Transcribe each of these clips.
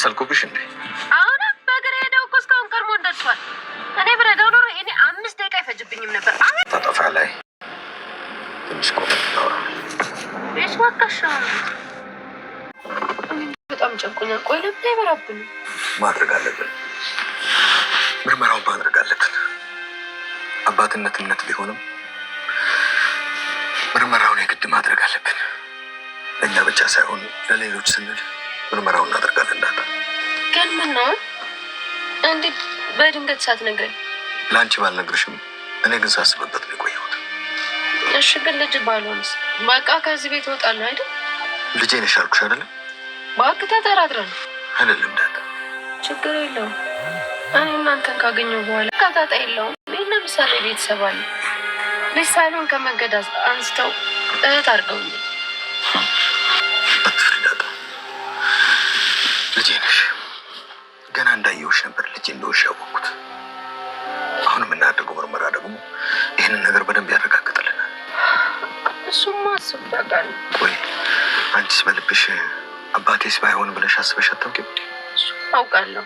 አስመሰልኩብሽ እንዴ? አሁን በእግር ሄደው እኮ እስካሁን ቀድሞን ደርሷል። እኔ ብረዳው ኖሮ ይሄኔ 5 ደቂቃ አይፈጅብኝም ነበር። ታጠፋ ላይ ትንሽ ቆም እናውራ። እሺ ወጣሽ። በጣም ጨንቆኛል። ቆይ ለምን አይበራብን? ማድረግ አለብን። ምርመራውን ማድረግ አለብን። አባትነት እምነት ቢሆንም ምርመራውን የግድ ማድረግ አለብን። ለእኛ ብቻ ሳይሆን ለሌሎች ስንል ምርመራውን እናደርጋለን። እንዳታ ግን ምን ነው እንዴት በድንገት ሳትነግረኝ? ለአንቺ ባልነግርሽም እኔ ግን ሳስብበት ነው የቆየሁት። እሺ ግን ልጅ ባልሆንስ? በቃ ከዚህ ቤት እወጣለሁ አይደል? ልጄ ነሽ አልኩሽ አይደለም? እባክህ ተጠራጥረን አይደለም እንዳታ። ችግር የለውም። እኔ እናንተን ካገኘሁ በኋላ ካታጣ የለውም። ይህ ለምሳሌ ቤተሰብ አለ። ልጅ ሳይሆን ከመንገድ አንስተው እህት አድርገውኛል። ልጄ ነሽ። ገና እንዳየሁሽ ነበር ልጄ እንደሆንሽ ያወቅሁት። አሁን የምናደርገው ምርመራ ደግሞ ይህንን ነገር በደንብ ያረጋግጥልናል። እሱማ አስቤያለሁ። ቆይ አንቺስ በልብሽ አባቴስ ባይሆን ብለሽ አስበሽ አታውቂም? አውቃለሁ።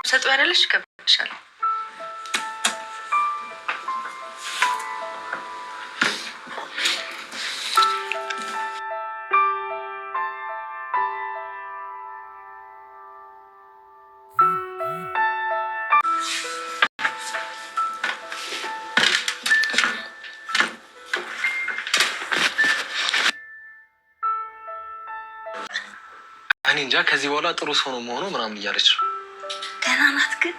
ሰጥ ያለሽ ከብሻል። እኔ እንጃ ከዚህ በኋላ ጥሩ ሰው ነው መሆኑ ምናምን እያለች ነው። ደህና ናት ግን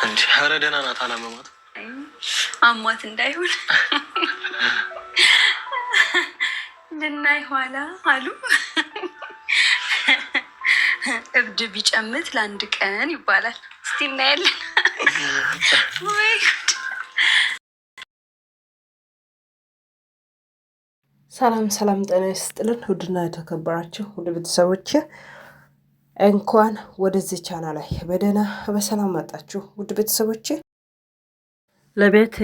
እንዴ? ኧረ ደህና ናት። አላመማት አሟት እንዳይሆን ልናይ ኋላ አሉ። እብድ ቢጨምት ለአንድ ቀን ይባላል። እስቲ እናያለን። ወይ ጉድ! ሰላም ሰላም፣ ጤና ይስጥልን ውድና የተከበራችሁ ውድ ቤተሰቦች እንኳን ወደዚህ ቻናል ላይ በደህና በሰላም መጣችሁ። ውድ ቤተሰቦች ለቤት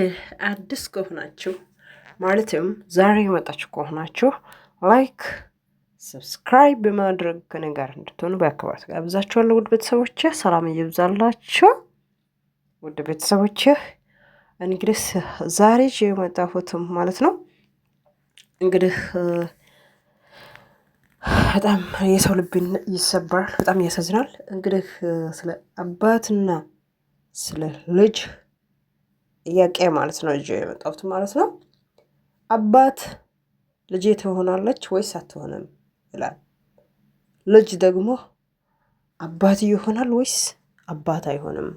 አዲስ ከሆናችሁ ማለትም ዛሬ የመጣችሁ ከሆናችሁ ላይክ፣ ሰብስክራይብ በማድረግ ከኔ ጋር እንድትሆኑ በአክብሮት ጋብዛችኋለሁ። ውድ ቤተሰቦች ሰላም ይብዛላችሁ። ውድ ቤተሰቦች እንግዲህ ዛሬ የመጣሁት ማለት ነው እንግዲህ በጣም የሰው ልብ ይሰበራል። በጣም ያሳዝናል። እንግዲህ ስለ አባትና ስለ ልጅ ጥያቄ ማለት ነው እጄ የመጣሁት ማለት ነው። አባት ልጄ ትሆናለች ወይስ አትሆንም ይላል። ልጅ ደግሞ አባት ይሆናል ወይስ አባት አይሆንም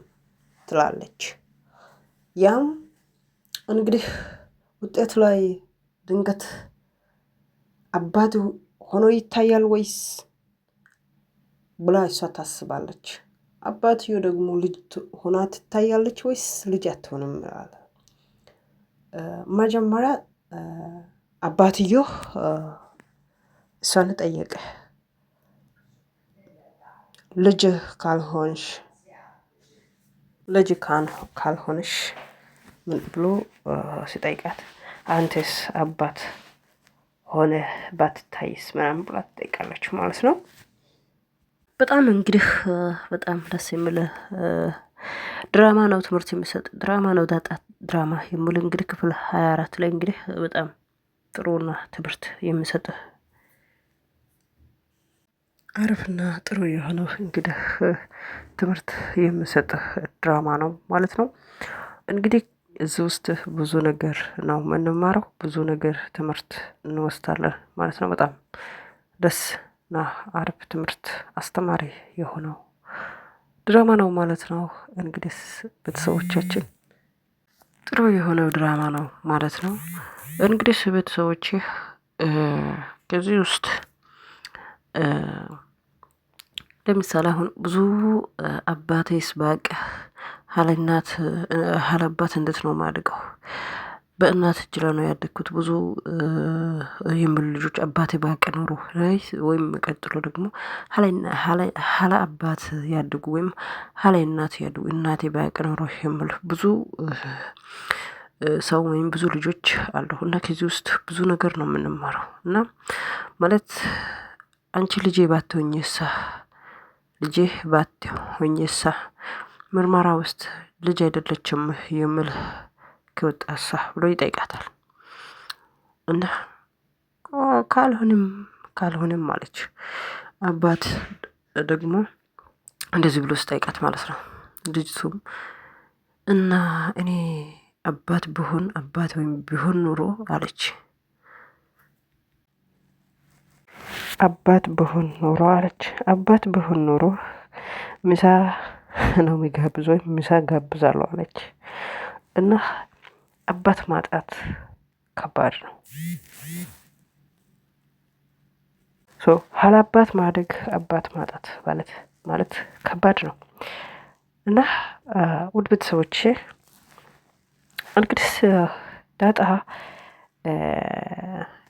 ትላለች። ያም እንግዲህ ውጤቱ ላይ ድንገት አባት ሆኖ ይታያል ወይስ ብላ እሷ ታስባለች። አባትዮ ደግሞ ልጅ ሆና ትታያለች ወይስ ልጅ አትሆንም ይላል። መጀመሪያ አባትዮ እሷን ጠየቀ። ልጅ ካልሆንሽ ምን ብሎ ሲጠይቃት አንተስ አባት ሆነ ባትታይስ ምናምን ብላ ትጠይቃለች ማለት ነው። በጣም እንግዲህ በጣም ደስ የሚል ድራማ ነው። ትምህርት የሚሰጥ ድራማ ነው። ዳጣ ድራማ የሚል እንግዲህ ክፍል 24 ላይ እንግዲህ በጣም ጥሩና ትምህርት የሚሰጥ አሪፍና ጥሩ የሆነው እንግዲህ ትምህርት የሚሰጥ ድራማ ነው ማለት ነው። እንግዲህ እዚህ ውስጥ ብዙ ነገር ነው የምንማረው፣ ብዙ ነገር ትምህርት እንወስዳለን ማለት ነው። በጣም ደስ እና አሪፍ ትምህርት አስተማሪ የሆነው ድራማ ነው ማለት ነው። እንግዲህ ቤተሰቦቻችን ጥሩ የሆነው ድራማ ነው ማለት ነው። እንግዲህ ቤተሰቦቼ ከዚህ ውስጥ ለምሳሌ አሁን ብዙ አባቴስ ባቅ ሀለናት ሀለባት እንዴት ነው ማድገው? በእናት እጅ ላይ ነው ያደግኩት። ብዙ የሚሉ ልጆች አባቴ ባቅ ኖሮ ወይም ቀጥሎ ደግሞ ሀለ አባት ያድጉ ወይም ሀለ እናት ያድጉ እናቴ ባቅ ኖሮ የሚሉ ብዙ ሰው ወይም ብዙ ልጆች አሉ። እና ከዚህ ውስጥ ብዙ ነገር ነው የምንማረው። እና ማለት አንቺ ልጄ ባትሆኚሳ ልጄ ባትሆኚሳ ምርመራ ውስጥ ልጅ አይደለችም የሚል ከወጣሳ ብሎ ይጠይቃታል። እና ካልሆነም አለች። አባት ደግሞ እንደዚህ ብሎ ስጠይቃት ማለት ነው። ልጅቱም እና እኔ አባት ወይም ቢሆን ኑሮ አለች። አባት ብሆን ኖሮ አለች። አባት ብሆን ኖሮ ምሳ ነው የሚጋብዝ ወይም ምሳ ጋብዛለሁ አለች። እና አባት ማጣት ከባድ ነው። ሀላባት ማደግ አባት ማጣት ማለት ከባድ ነው። እና ውድ ቤተሰቦቼ እንግዲህ ዳጣ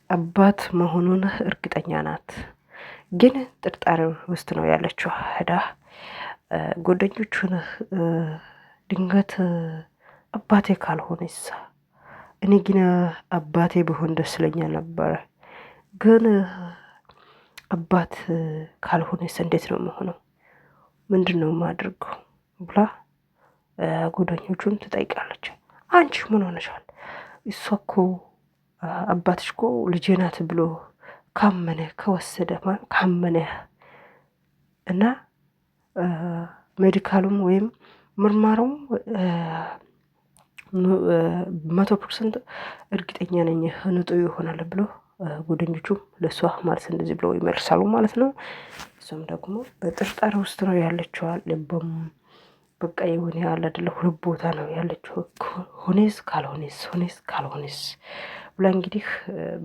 አባት መሆኑን እርግጠኛ ናት። ግን ጥርጣሬ ውስጥ ነው ያለችው። ሄዳ ጓደኞቹን ድንገት አባቴ ካልሆነሳ እኔ ግን አባቴ ብሆን ደስ ይለኛል ነበረ። ግን አባት ካልሆነስ እንዴት ነው የምሆነው? ምንድነው የማደርገው? ብላ ጓደኞቹን ትጠይቃለች። አንቺ ምን ሆነሻል? እሷ እኮ አባትሽ እኮ ልጄ ናት ብሎ ካመነ ከወሰደ ካመነ እና ሜዲካሉም ወይም ምርመራውም 100% እርግጠኛ ነኝ ንጹህ ይሆናል ብሎ ጓደኞቹም ለሷ ማለት እንደዚህ ብለው ይመልሳሉ ማለት ነው። እሷም ደግሞ በጥርጣሬ ውስጥ ነው ያለችው። ልቧም በቃ የሆነ ያለ አይደለ ሁለት ቦታ ነው ያለችው። ሆኔስ ካልሆነስ ብላ እንግዲህ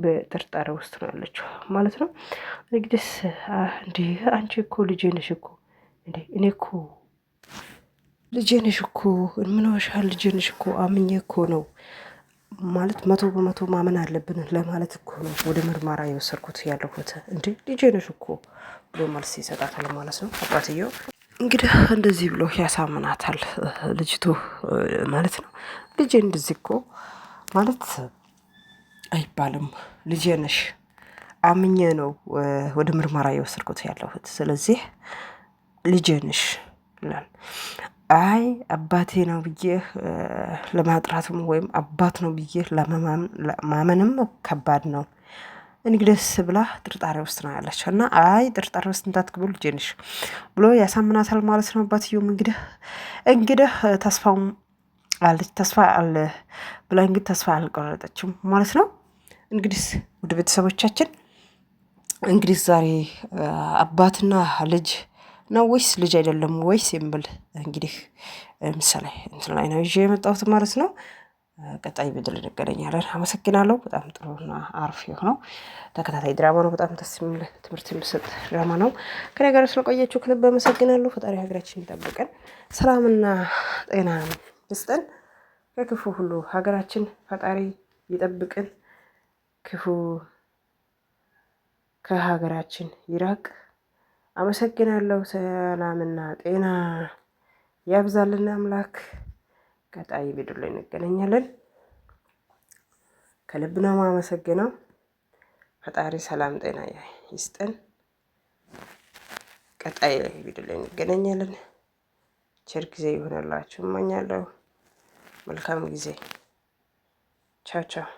በጥርጣሬ ውስጥ ነው ያለችው ማለት ነው። እንግዲህ እንዴ አንቺ እኮ ልጄ ነሽ እኮ እንዴ እኔ እኮ ልጄ ነሽ እኮ ምን ሆነሻል? ልጄ ነሽ እኮ አምኜ እኮ ነው ማለት 100% ማመን አለብን ለማለት እኮ ነው ወደ ምርመራ የወሰድኩት ያለሁት። እንዴ ልጄ ነሽ እኮ ብሎ መልስ ይሰጣታል ማለት ነው አባትየው። እንግዲህ እንደዚህ ብሎ ያሳምናታል ልጅቱ ማለት ነው። ልጄ እንደዚህ እኮ ማለት አይባልም። ልጄ ነሽ አምኜ ነው ወደ ምርመራ የወሰድኩት ያለሁት። ስለዚህ ልጄ ነሽ ይላል። አይ አባቴ ነው ብዬ ለማጥራትም ወይም አባት ነው ብዬ ለማመንም ከባድ ነው። እንግዲህ ብላ ጥርጣሬ ውስጥ ነው ያለችው። እና አይ ጥርጣሬ ውስጥ እንዳትገቡ ልጄ ነሽ ብሎ ያሳምናታል ማለት ነው አባትየውም። እንግዲህ ተስፋውም አለች ተስፋ አለ ብላ እንግዲህ ተስፋ አልቆረጠችም ማለት ነው። እንግዲህ ወደ ቤተሰቦቻችን እንግዲህ ዛሬ አባትና ልጅ ነው ወይስ ልጅ አይደለም ወይስ የሚል እንግዲህ ምሳሌ እንትን ላይ ነው ይዤ የመጣሁት ማለት ነው። ቀጣይ ቪዲዮ እንገናኛለን። አመሰግናለሁ። በጣም ጥሩና አሪፍ የሆነው ተከታታይ ድራማ ነው። በጣም ደስ የሚል ትምህርት የሚሰጥ ድራማ ነው። ከኔ ጋር ስለቆያችሁ ከልብ አመሰግናለሁ። ፈጣሪ ሀገራችን ይጠብቀን፣ ሰላምና ጤና ይስጠን። ከክፉ ሁሉ ሀገራችን ፈጣሪ ይጠብቅን፣ ክፉ ከሀገራችን ይራቅ። አመሰግናለሁ። ሰላምና ጤና ያብዛልን አምላክ። ቀጣይ ቪዲዮ ላይ እንገናኛለን። ከልብ ነው የማመሰግነው። ፈጣሪ ሰላም ጤና ይስጠን። ቀጣይ ቪዲዮ ላይ እንገናኛለን። ቸር ጊዜ ይሆንላችሁ እመኛለሁ። መልካም ጊዜ። ቻው ቻው።